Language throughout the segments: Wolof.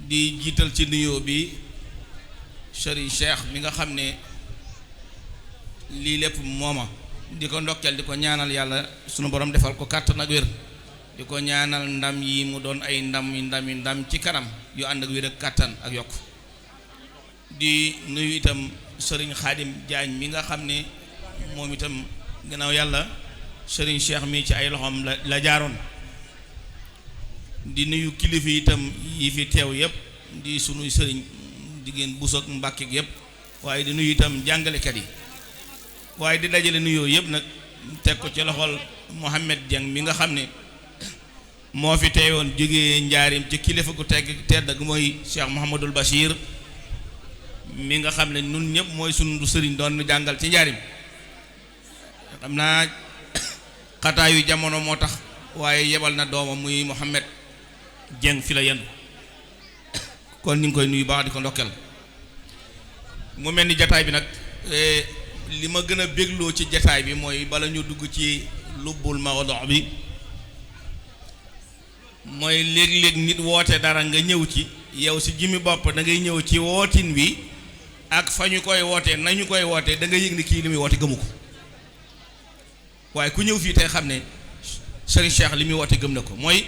di jiital ci nuyoo bi Serigne Cheikh mi nga xam ne lii lépp mooma di ko ndokkeel di ko ñaanal yàlla sunu borom defal ko kàttan ak wér di ko ñaanal ndam yi mu doon ay ndam ci kanam yu ànd ak wér ak kàttan ak yokk di nuyu itam Serigne Khadim Diagne mi nga xam ne moom itam gannaaw yàlla Serigne Cheikh mi ci ay loxoom la jaaroon di nuyu kilifa itam yi fi teew yëpp di sunuy sëriñ diggéen busoog mbàkke yëpp waaye di nuyu itam jàngalekat yi waaye di dajale nuyoo yëpp nag teg ko ci loxol Mohamed Dieng mi nga xam ne moo fi teewoon jógee njaarim ci kilifa gu tedd gu mooy Cheikh Mouhamadul Bachir mi nga xam ne nun ñëpp mooy sunu sëriñ doon nu jàngal ci njaarim xam naa xataayu jamono moo tax waaye yebal na doomam muy Mohamed Dieng fi la yendu kon ñu ngi koy nuyu baax di ko ndokkel mu mel ni jataay bi nag li ma gën a bégloo ci jataay bi mooy bala ñu dugg ci lubbul mawdu bi mooy léeg-léeg nit woote dara nga ñëw ci yow si jimi bopp da ngay ñëw ci wootin wi ak fa ñu koy wootee nañu koy wootee da nga yëg ni kii li muy woote gëmu ko waaye ku ñëw fii tey xam ne Serigne Cheikh li muy woote gëm na ko mooy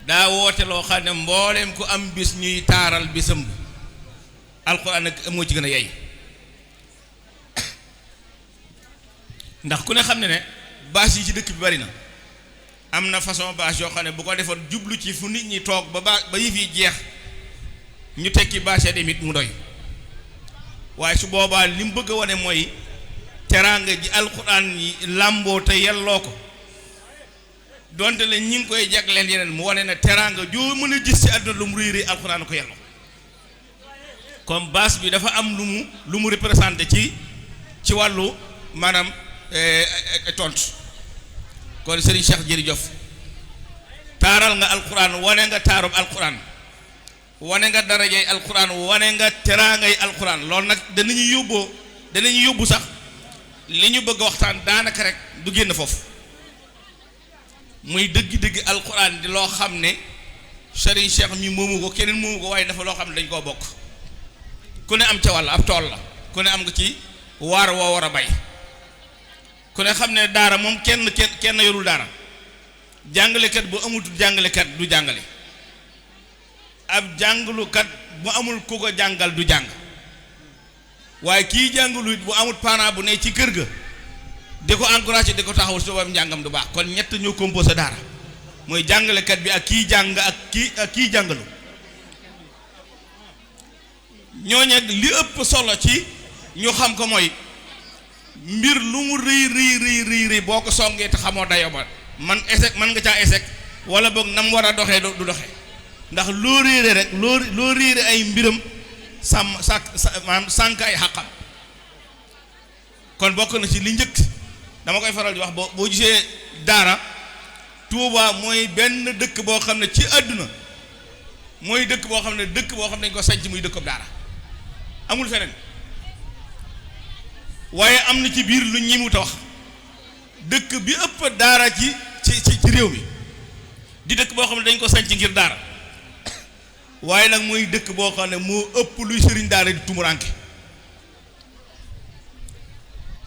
daa woote loo xam ne mbooleem ku am bis ñuy taaral bisam alxuraan ak moo ci gën a yey ndax ku ne xam ne bâche yi ci dëkk bi bari na am na façon bâche yoo xam ne bu ko defoon jublu ci fu nit ñi toog ba yëf yi jeex ñu tekki bâche demit mu doy waaye su boobaa li mu bëgg a wane mooy teraanga ji alxuraan yi làmboo te yelloo ko donte la ñi ngi koy jagleen yeneen mu wane ne teraanga joo mën a gis ci àdduna lu mu réy réy alxuraan ko yelloo comme bâche bi dafa am lu mu représenté ci wàllu maanaam tontu kon Serigne Cheikh jërëjëf taaral nga alxuraan wane nga taarub alxuraan wane nga darajay alxuraan wane nga teraangay alxuraan loolu nag danañu yóbbu sax li ñu bëgg waxtaan daanaka rek du génn foofu muy dëgg-dëgg alxuraan di loo xam ne Serigne Cheikh mi moomu ko keneen moomu ko waaye dafa loo xam ne dañ koo bokk ku ne am ca wàll ab tool la ku ne am nga ci waar woo war a bay ku ne xam ne daara moom kenn yorul daara jàngalekat bu amul jàngalekat du jàngale ab jàngalukat bu amul ku ko jàngal du jàng waaye kii jàngalu it bu amul parent bu ne ci kër ga di ko encouragé di ko taxawul su boobaa njàngam du baax kon ñett ñoo composé daara mooy jàngalekat bi ak kii jàng ak kii jàngalu ñooñu li ëpp solo ci ñu xam ko mooy mbir lu mu rëy boo ko songee te xamoo dayo ba man nga caa échec wala boog nam war a doxee du doxee ndax loo réere rek loo réere ay mbiram sànk ay xàqam kon bokk na ci li njëkk dama koy faral di wax boo gisee daara Touba mooy benn dëkk boo xam ne ci àdduna mooy dëkk boo xam ne dañ ko sanc muy dëkkub daara amul feneen waaye am na ci biir lu ñimuta wax dëkk bi ëpp daara ci réew mi di dëkk boo xam ne dañ ko sanc ngir daara waaye nag mooy dëkk boo xam ne moo ëpp luy sëriñ daara di tumuranke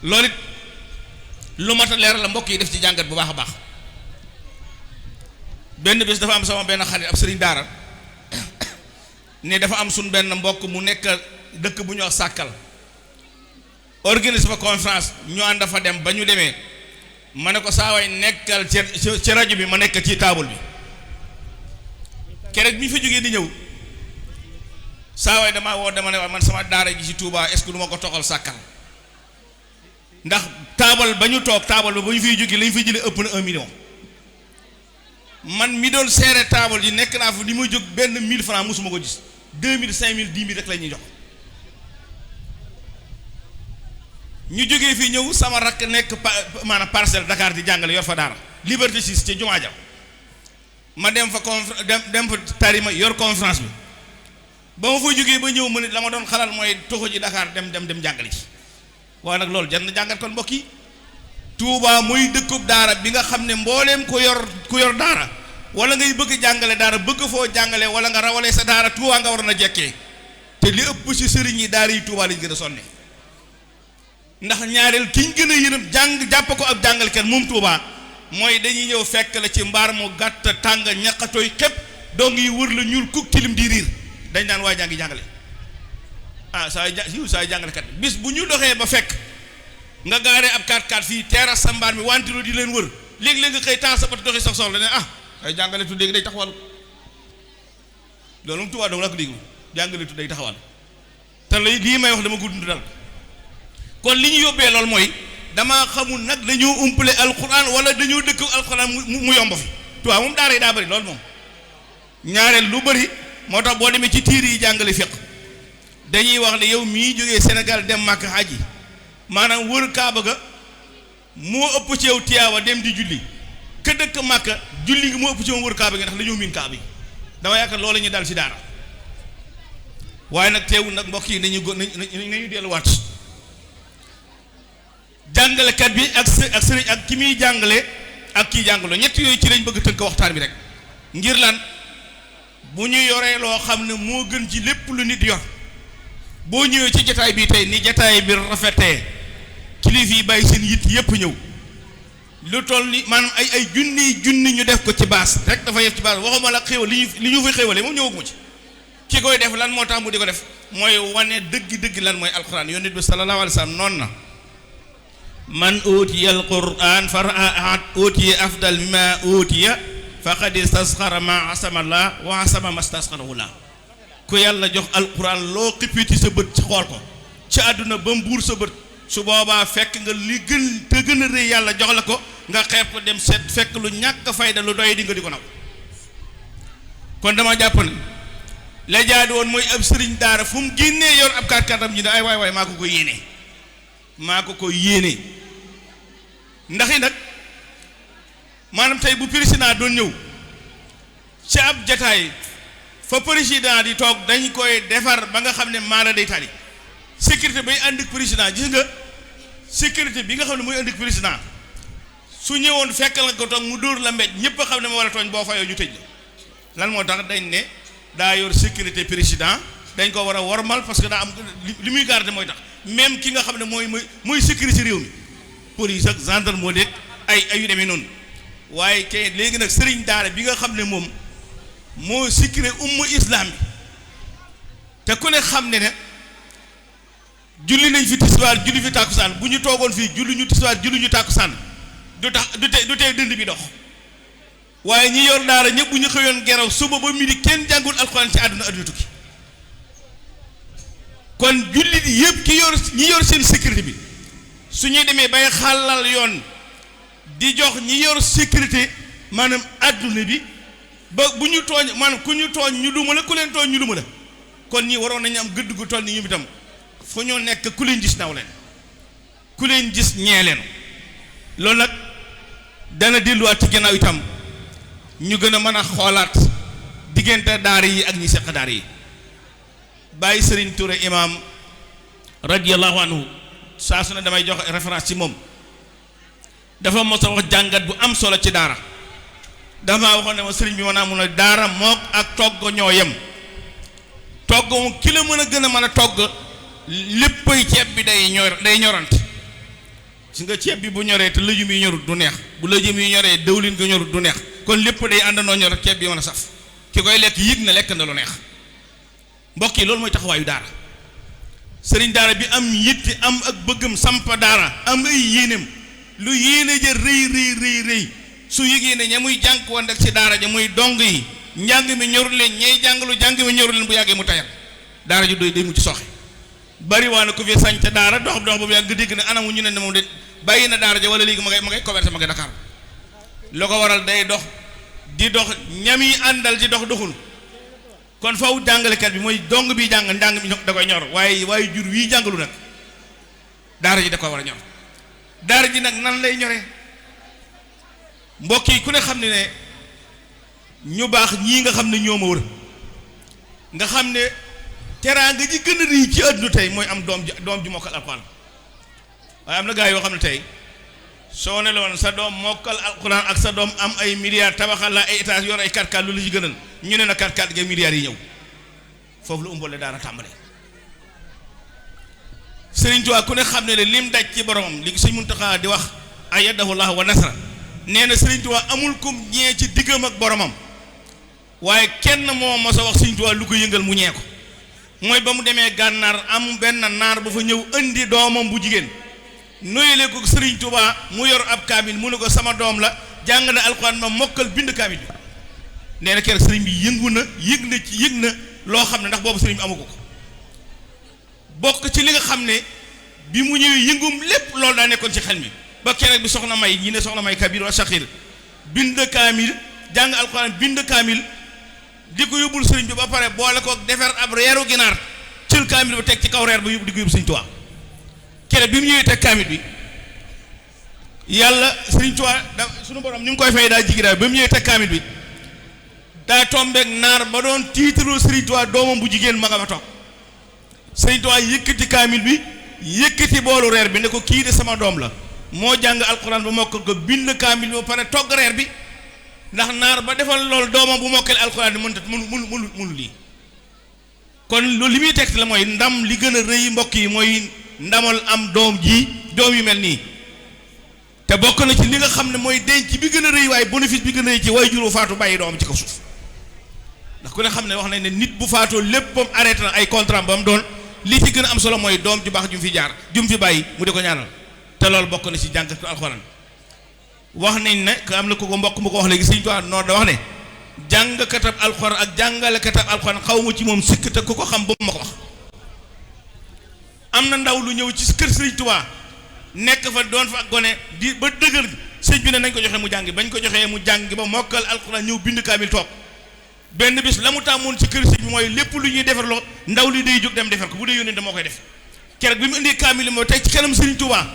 loolu it lu mat a leeral la mbokk yi def ci jàngat bu baax a baax benn bés dafa am sama benn xarit ab sëriñ daara ne dafa am suñ benn mbokk mu nekk dëkk bu ñu wax sàkkal organise fa conférence ñu ànd fa dem ba ñu demee ma ne ko saa waay nekkal ci rajo bi ma nekk ci taabul bi keroog bi ñu fa jógee di ñëw saa waay dama ne waaye man sama daara ji ci Touba est-ce que du ma ko toxal sàkkal ndax taabal ba ñu toog taabal ba ñu fiy jógee lañ fiy jëlee ëpp na 1 million man mi doon seere taabal ji nekk naa fa li ma jóg benn 1000 francs mosuma ko gis 2000 5000 10 000 rek la ñuy jox ñu jógee fii ñëw sama rakk nekk maanaam parcelle Dakar di jàngale yor fa daara Liberté 6 ca jumaa ja ma dem fa dem fa tarima yor conférence bi ba ma fa jógee ba ñëw ma ne la ma doon xalaat mooy toxo ji Dakar dem jàngale ci waaye nag loolu jar na jàngat kon mbokk yi Touba muy dëkkub daara bi nga xam ne mbooleem ku yor daara wala ngay bëgg jàngale daara bëgg foo jàngale wala nga rawalee sa daara Touba nga war na jekkee te li ëpp ci sëriñ yi daara yi Touba lañ gën a sonne ndax ñaareel kiñ gën a yërëm jàng jàpp ko ab jàngalkat moom Touba mooy dañuy ñëw fekk la ci mbaar mu gàtt tàng ñaqatooy xépp dong yi wër la ñuul kuk tilim di riir dañ naan waa jàngi jàngale saa jàngalekat bis bu ñu doxee ba fekk nga gaaree ab 4x4 fii teeras sa mbaar mi wantiloo di leen wër léegi-léegi nga xëy taal sa bët doxee sa soxla ne ay jàngale tu léegi day taxawal loolu moom Touba dong la ko déglu jàngale tu day taxawal te lii may wax dama ko dund dal kon li ñu yóbbee loolu mooy damaa xamul nag dañoo umpale alquran wala dañoo dëkk alquran mu yomb fi Touba moom daara yi daa bëri loolu moom ñaareel lu bëri moo tax boo demee ci tiir yi jàngale fiq dañuy wax ne yow mii jógee Sénégal dem Màkka haji maanaam wër Kaaba ga moo ëpp ci yow Tiwaawan dem di julli ka dëkk Màkka julli gi moo ëpp ci moom wër Kaaba gi ndax dañoo miin Kaaba yi dama yaakaar loolu la ñuy dal ci daara waaye nag teewul nag mbokk yi nañu delluwaat jàngalekat bi ak sëriñ ak ki muy jàngale ak kii jàngaloo ñett yooyu ci lañ bëgg tënk waxtaan bi rek ngir lan bu ñu yoree loo xam ne moo gën ci lépp lu nit yor boo ñëwee ci jataay bi tey ni jataay bi rafetee kilifa yi bàyyi seen yitt yépp ñëw lu toll ni maanaam ay junni ñu def ko ci baas rek dafa yef ci baas waxuma la xéwal li ñu fi xéwalee moom ñëwaguma ci ki koy def lan moo tax mu di ko def mooy wane dëgg lan mooy alquran yonent bi sallallahu alayhi wa sallam noonu na man utiya alquran faraat utiya afdal mimma utiya faqad istasxara ma asamallah wa asama ma stasxarahu la ku yàlla jox alquran loo xippiti sa bët ci xool ko ci àdduna ba mbuur sa bët su boobaa fekk nga li gën te gën a rëy yàlla jox la ko nga xeeb ko dem seet fekk lu ñàkk fayda lu doy di nga di ko naw kon dama jàpp ne la jaadu woon mooy ab sëriñ daara fu mu génnee yor ab kaat-kaatam ñu ne ay waay maa ko ko yéene ndax i nag maanaam tey bu président doon ñëw ci ab jataay fa président di toog dañ koy defar ba nga xam ne maara day tali sécurité bay ànd ak président gis nga sécurité bi nga xam ne mooy ànd ak président su ñëwoon fekkal nga ko toog mu dóor la mbéj ñëpp a xam ne ma war a tooñ boo fayoo ñu tëj la lan moo tax dañ ne daa yor sécurité président dañ ko war a wormal parce que daa am li muy garder mooy tax même ki nga xam ne mooy sécurité réew mi police ak gendarmerie ay yu demee noonu waaye kay léegi nag sëriñ daara bi nga xam ne moom moo sécurité umma islam bi te ku ne xam ne julli nañ fi tisbaar julli fi tàkkusaan bu ñu toogoon fii julli ñu tisbaar julli ñu tàkkusaan du tey dënd bi dox waaye ñi yor daara ñëpp bu ñu xëyoon geraw suba ba midi kenn jàngul alxuraan ci àdduna tukki kon jullit yëpp ñi yor seen sécurité bi su ñuy demee bay xàllal yoon di jox ñi yor sécurité maanaam àdduna bi ba bu ñu tooñ maanaam ku ñu tooñ ñu duma la ku leen tooñ ñu duma la kon ñi waroon nañu am gëdd gu toll ni ñu itam fu ñoo nekk ku leen gis naw leen ku leen gis ñee leen loolu nag dana delluwaat ci ginnaaw itam ñu gën a mën a xoolaat diggante daara yi ak ñi seq daara yi bàyyi Serigne Touré imam radiyallahu anhu saa su ne damay jox référence ci moom dafa mos a wax jàngat bu am solo ci daara dafa waxoon ne ma sëriñ bi maanaam mun a daara mook ak togg ñoo yem togg moom ki la mën a gën a mën a togg léppay ceeb bi day ñorant si nga ceeb bi bu ñoree te lëjum yi ñorut du neex bu lëjum yi ñoree dëwlin nga ñorut du neex kon lépp day àndandoo ñor ceeb bi mën a saf ki koy lekk yëg na lekk na lu neex mbokk yi loolu mooy taxawaayu daara sëriñ daara bi am yitti am ak bëggam sampa daara am ay yéeneem lu yéene ja rëy su yëgee ne ña muy jànk woon ak ci daara ja muy dong yi njàng mi ñorul leen ñay jàngalu jàng mi ñorul leen bu yàggee mu tayal daara ju doy day mu ci soxe bari waa na ku fi sañ ca daara dox boobu yàgg nga dégg ne anamu ñu ne moom de bàyyi na daara ja wala léegi ma ngay commerce ma ngay Dakar loo ko waral day dox di dox ñam yi àndal di doxul kon faw jàngalekat bi mooy dong bi njàng mi da koy ñor waaye jur wii jàngalu nag daara ji da koy war a ñor daara ji nag nan lay ñoree mbokk yi ku ne xam ne ñu baax ñii nga xam ne ñoo ma wër nga xam ne teraanga ji gën a rëy ci àdduna tey mooy am doom ju mokkal alxuraan waaye am na gaa yoo xam ne tey soo ne la woon sa doom mokkal alquran ak sa doom am ay milliards tabaxal la ay étage yor ay 4x4 lu la ci gënal ñu ne na 4x4 ga milliards yi ñëw foofu lu umbale daara tàmbale. Sëriñ Tuubaa ku ne xam ne lim daj ci boromam li Sëriñ Muntaxa di wax ayyadahu llaahu wa nasra nee na Sëriñ Tuubaa amul kum ñee ci diggam ak boromam waaye kenn moo mos a wax Sëriñ Tuubaa lu ko yëngal mu ñee ko mooy ba mu demee gànnaar am benn naar bu fa ñëw indi doomam bu jigéen noyele ko Sëriñ Tuubaa mu yor ab kaamil mu ne ko sama doom la jàng na alxuraan ma mokkal bind kaamil bi nee na keroog sëriñ bi yëngu na yëg na loo xam ne ndax boobu sëriñ bi amu ko bokk ci li nga xam ne bi mu ñëwee yëngum lépp loolu daa nekkoon ci xel mi ba keroog bi soxna may ñi ne soxna may kabir wa saxir bind kaamil jàng alxuraan bind kaamil di ko yóbbul sëriñ bi ba pare boole ko defar ab reeru ginaar cël kaamil ba teg ci kaw reer ba yóbbu di ko yóbbu Sëriñ Tuubaa keroog bi mu ñëwee teg kaamil bi yàlla Sëriñ Tuubaa da suñu borom ni mu koy fay daa jigi daal ba mu ñëwee teg kaamil bi daa tombeek naar ba doon tiitaroo Sëriñ Tuubaa doomam bu jigéen ma nga fa toog Sëriñ Tuubaa yëkkati kaamil bi yëkkati boolu reer bi ne ko kii de sama doom la moo jàng alxuraan ba mokkal ko bind kaamil bi ba pare togg reer bi ndax naar ba defal loolu doomam bu mokkale alxuraan bi mënu lii kon loolu li muy tegte la mooy ndam li gën a rëy mbokk yi mooy ndamal am doom yu mel nii te bokk na ci li nga xam ne mooy denc bi gën a rëy waaye bénéfice bi gën a rëy ci way juru faatu bàyyi doom ci kaw suuf ndax ku ne xam ne wax nañ ne nit bu faatoo léppam arrêté na ay contrat ba mu doon li ci gën a am solo mooy doom ju baax ju mu fi jaar ju mu fi bàyyi mu di ko ñaanal te loolu bokk na ci jàngatu alxuraan wax nañ ne am na ku ko mbokk mu ko wax léegi Sëriñ Tuubaa noor da wax ne jàngkatab alxuraan ak jàngalekatab alxuraan xaw ma ci moom sikk te ku ko xam ba mu ma ko wax am na ndaw lu ñëw ci kër Sëriñ Tuubaa nekk fa doon fa gone di ba dëgër sëñ bi ne nañ ko joxe mu jàngi bañ ko joxee mu jàngi ba mokkal alxuraan ñëw bind kaamil toog benn bis la mu tàmmoon ci kër sëñ bi mooy lépp lu ñuy defarloo ndaw li day jóg dem defar ko bu dee yónnee moo koy def keroog bi mu indi kaamil moo teg ci kanam Sëriñ Tuubaa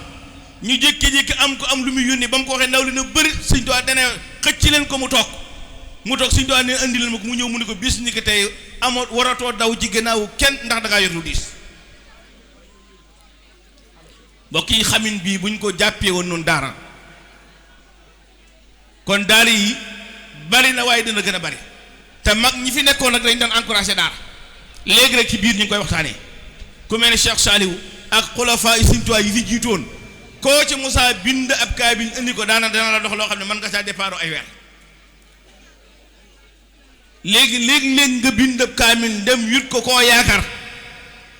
ñu jékki-jékki am lu muy yónnee ba mu ko waxee ndaw li na bëri Sëriñ Tuubaa dana xëcc ci leen ko mu toog Sëriñ Tuubaa ne indi leen ma ko mu ñëw mu ne ko bis ni ko tey amoo waratoo daw ci gannaaw kenn ndax da ngaa yor lu diis mbokk yi xamin bii buñ ko jàppee woon noonu daara kon daara yi bari na waaye dina gën a bari te mag ñi fi nekkoon nag dañ doon encouragé daara léegi rek ci biir ñu ngi koy waxtaanee ku mel ne Cheikh Saliou ak xulafaa yi Sëriñ Tuubaa yi fi jiitoon koo ci Moussa bind ab kaamil indi ko dana la dox loo xam ne mën nga saa départ ay weer léegi nga bind ab kaamil dem yut ko koo yaakaar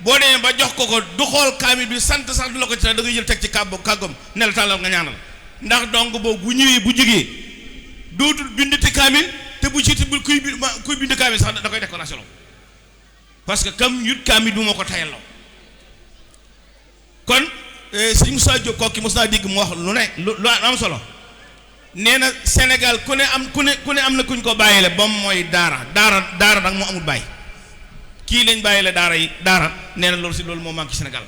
boo demee ba jox ko du xool kaamil bi sant sax du la ko ci da ngay jël teg ci kàggom ne la tàllal nga ñaanal ndax donc boobu bu ñëwee bu jógee dootul bindati kaamil te bu ci kuy bind kaamil sax da koy décoration parce que comme yut kaamil bi moo ko tayalloo kon sëñ Moussa Diop kooki mos naa dégg mu wax lu ne lu am solo nee na Sénégal ku ne am na kuñ ko bàyyile ba mooy daara nag moo amul bàyyi kii lañ bàyyile daara nee na loolu moo manqué Sénégal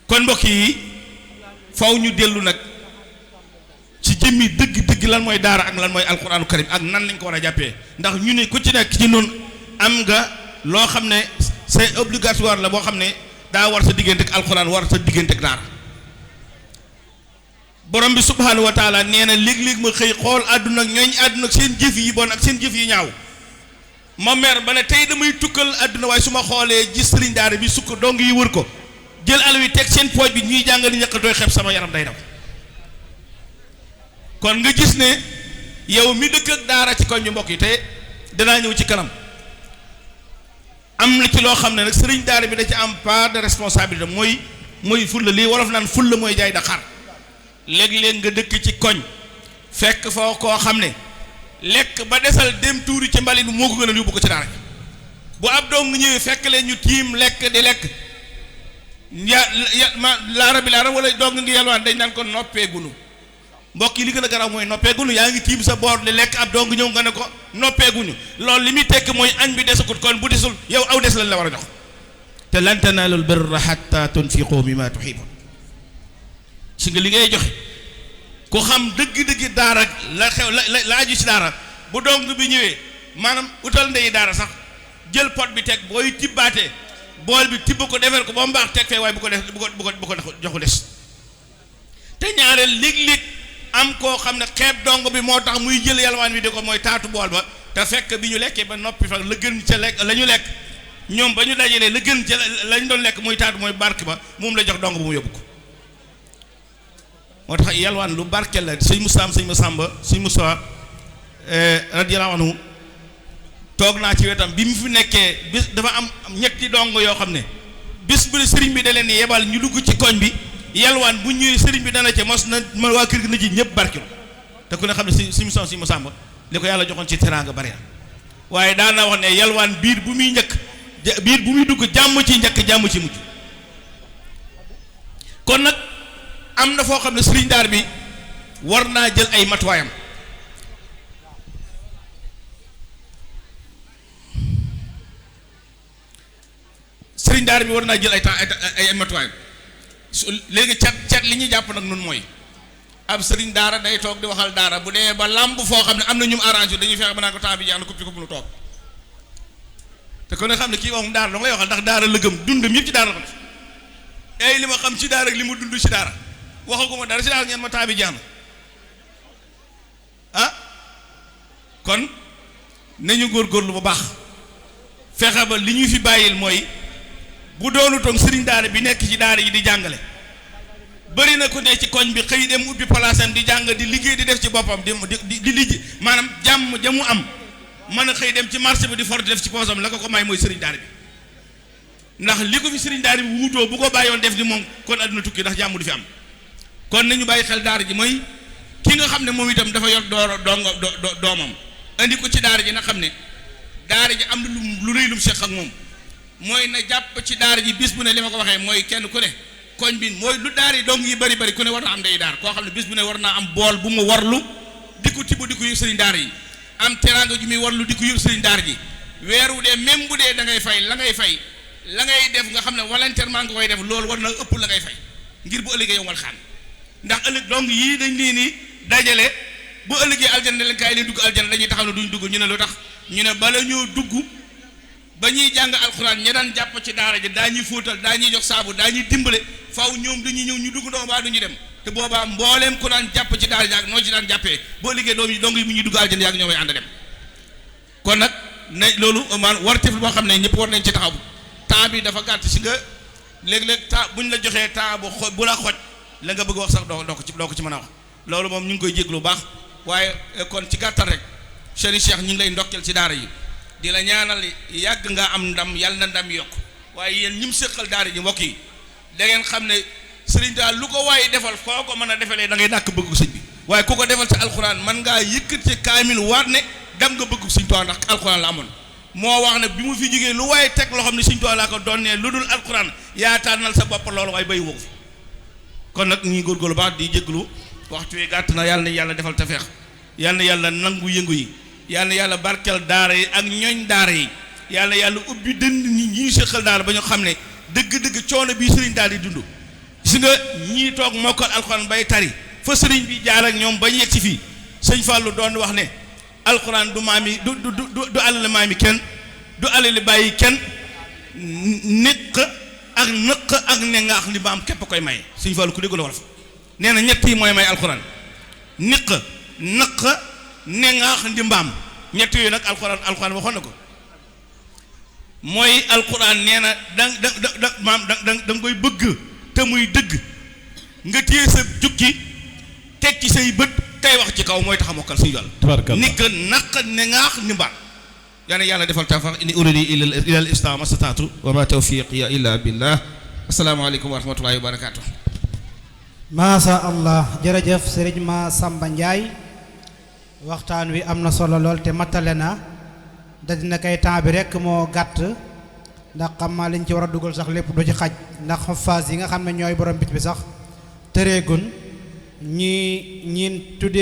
kon mbokk yi faw ñu dellu nag ci jëmmi dëgg lan mooy daara ak lan mooy alquraanu karim ak nan lañ ko war a jàppee ndax ñu ne ku ci nekk ci noonu am nga loo xam ne c'est obligatoire la boo xam ne daa war sa diggante ak alquraan war sa diggante ak daara borom bi subhaanahu wa taala nee na léeg-léeg ma xëy xool àdduna ak ñooñ àdduna ak seen jëf yi bon ak seen jëf yi ñaaw ma mer ba ne tey damay tukkal àdduna waaye su ma xoolee gis sëriñ daara bi sukk dong yi wër ko jël alal yi teg seen pooj bi ñuy jàng di ñàkk dooy xeeb sama yaram day daw kon nga gis ne yow mi dëkk ak daara ci koñ ñu mbokk yi te danaa ñëw ci kanam am na ci loo xam ne nag sëriñ daara bi da ci am part de responsabilité mooy fulla lii wolof naan fulla mooy jaay da xar léeg-léeg nga dëkk ci koñ fekk foo koo xam ne lekk ba desal dem tuuri ci mbalit bi moo ko gën a yóbbu ko ci daara bu ab doom nga ñëwee fekk leen ñu tiim lekk di lekk laara wala doog ngi yalwaan dañ naan ko noppee gunu mbokk yi li gën a garaaw mooy noppee gunu yaa ngi tiim sa boor di lekk ab doom nga ñëw nga ne ko noppee guñu loolu li muy tekk mooy añ bi desakut kon bu desul yow aw des lañ la war a jox te lan tanaalul birra hatta tunfiqu mimma tuhibbun si nga li ngay joxe ku xam dëgg-dëgg daara la xew la aju ci daara bu dong bi ñëwee maanaam utal ndey daara sax jël pot bi teg booy tibbaatee bool bi tibb ko defar ko ba mu baax teg fee waaye bu ko joxu des te ñaareel léeg-léeg am koo xam ne xeeb dong bi moo tax muy jël yalwaan wi di ko mooy taatu bool ba te fekk bi ñu lekkee ba noppi fa la gën ca lekk la ñu lekk ñoom ba ñu dajalee la gën ca lañ doon lekk muy taatu mooy barke ba moom la jox dong bu mu yóbbu ko moo tax yalwaan lu barke la sëñ Massamba sëñ Moussa radiyallahu anhu toog naa ci wetam bi mu fi nekkee bis dafa am ñetti dong yoo xam ne bis bu ne sëriñ bi da leen yebal ñu dugg ci koñ bi yalwaan bu ñëwee sëriñ bi dana ca mos na ma waa kër gi na ji ñëpp barkelu te ku ne xam ne si mission si Massamba li ko yàlla joxoon ci teraanga bari na waaye daana wax ne yalwaan biir bu muy njëkk biir bu muy dugg jàmm ci njëkk jàmm ci mujj kon nag am na foo xam ne sëriñ daar bi war naa jël ay matuwaayam sëriñ daar bi war naa jël ay matuwaayam léegi cat li ñuy jàpp nag nun mooy ab sëriñ daara day toog di waxal daara bu dee ba làmb foo xam ne am na ñum arrangé dañuy fexe ba naan ko temps bi jeex na ko bu nu toog te kon ne xam ne kii waxum daara danga lay waxal ndax daara lëgëm dundam yëpp ci daara la ko def ay li ma xam ci daara ak li ma dund ci daara waxaguma dara ci daara ngeen ma temps bi jeex na ah kon nañu góorgóorlu bu baax fexe ba li ñu fi bàyyil mooy bu doonu toog sëriñ daara bi nekk ci daara yi di jàngale bëri na ku ne ci koñ bi xëy dem ubbi palaasam di jàng di liggéey di def ci boppam di liggéey maanaam jàmm jamu am mën a xëy dem ci marché bi di for di def ci poosam la ko may mooy sëriñ daara bi ndax li ko fi sëriñ daara bi wutoo bu ko bàyyoon def ni moom kon àdduna tukki ndax jàmm du fi am kon nañu bàyyi xel daara ji mooy ki nga xam ne moom itam dafa yor doomam andi ko ci daara ji nga xam ne daara ji am na lu rëy lu mu seq ak moom mooy na jàpp ci daara ji bis bu ne li ma ko waxee mooy kenn ku ne koñ bi mooy lu daara yi dong yi bari ku ne war na am ndey daara koo xam ne bis bu ne war naa am bool bu mu warlu di ko tibb di ko yóbbu sëriñ daara yi am teraanga ju muy warlu di ko yóbbu sëriñ daara ji weer wu dee même bu dee da ngay fay la ngay def nga xam ne volontairement nga koy def loolu war na ëpp la ngay fay ngir bu ëllëgee yomal xaan ndax ëllëg dong yii dañ leen ni dajale bu ëllëgee aljana ne leen kaay leen dugg aljana dañuy taxaw ne duñ dugg ñu ne lu tax ñu ne bala ñoo dugg ba ñuy jàng alxuraan ña daan jàpp ci daara ji daañuy fóotal daañuy jox saabu daañuy dimbale faw ñoom dañuy ñëw ñu dugg ndox baa duñu dem te boobaa mbooleem ku daan jàpp ci daara ji ak noo ci daan jàppee boo liggéey doom yi dong yi mu ñuy dugg aljana yaag ñoomay ànd dem kon nag ne loolu man wartif boo xam ne ñëpp war nañ ci taxaw temps bi dafa gàtt si nga léeg-léeg temps buñ la joxee temps bu la xoj la nga bëgg wax sax doo ko ci mën a wax loolu moom ñu ngi koy jéglu bu baax waaye kon ci gàttal rek Serigne Cheikh ñu ngi lay ndokkeel ci daara yi di la ñaanal yàgg nga am ndam yàlla na ndam yokk waaye yéen ñi mu séqal daara ji mbokk yi da ngeen xam ne sëriñ daal lu ko waaye defal foo ko mën a defalee da ngay dàkk bëggu sëñ bi waaye ku ko defal ci alxuraan man ngaa yëkkat ci kaamil waat ne dem nga bëggu sëñ Tuubaa ndax alxuraan la amoon moo wax ne bi mu fi jógee lu waaye teg loo xam ne sëñ Tuubaa laa ko doon ne lu dul alxuraan yaa tànnal sa bopp loolu waaye bay woo ko fi kon nag ñuy góorgóorlu baax di jéglu waxtu wi gàtt na yàlla na yàlla defal tafeex yàlla na yàlla nangu yëngu yi yàlla na yàlla barkeel daara yi ak ñooñ daara yi yàlla na yàlla ubbi dënd ñi ñuy séqal daara ba ñu xam ne dëgg-dëgg coono bii sëriñ daal di dund gis nga ñii toog mokkal alxuraan bay tari fa sëriñ bi jaar ak ñoom ba ñu yegg si fii sëñ Fallou doon wax ne alxuraan du maam yi du alal maam yi kenn du alali bàyyi kenn niq ak nëq ak ne ngaax li maam képp koy may sëñ Fallou ku dégg la wolof nee na ñett yi mooy may alxuraan niq nëq ne ngaax ndi mbaam ñett yooyu nag alxuraan waxoon na ko mooy alxuraan nee na da koy bëgg te muy dëgg nga téye sa jukki teg ci say bët tey wax ci kaw mooy tax a mokkal suñu yàlla ni que naq ne ngaax ni mbaam yàlla defal tawfiq in uridi ila al islam astataatu wa ma tawfiqi illa billah assalaamu aleykum wa rahmatullahi wa barakatuh maasa allah jërëjëf sëriñ Massamba Ndiaye waxtaan wi am na solo lool te matale na da dina kay temps bi rek moo gàtt ndax xam maa liñ ci war a dugal sax lépp du ci xaj ndax phase yi nga xam ne ñooy borom bit bi sax tëreegun ñi tuddee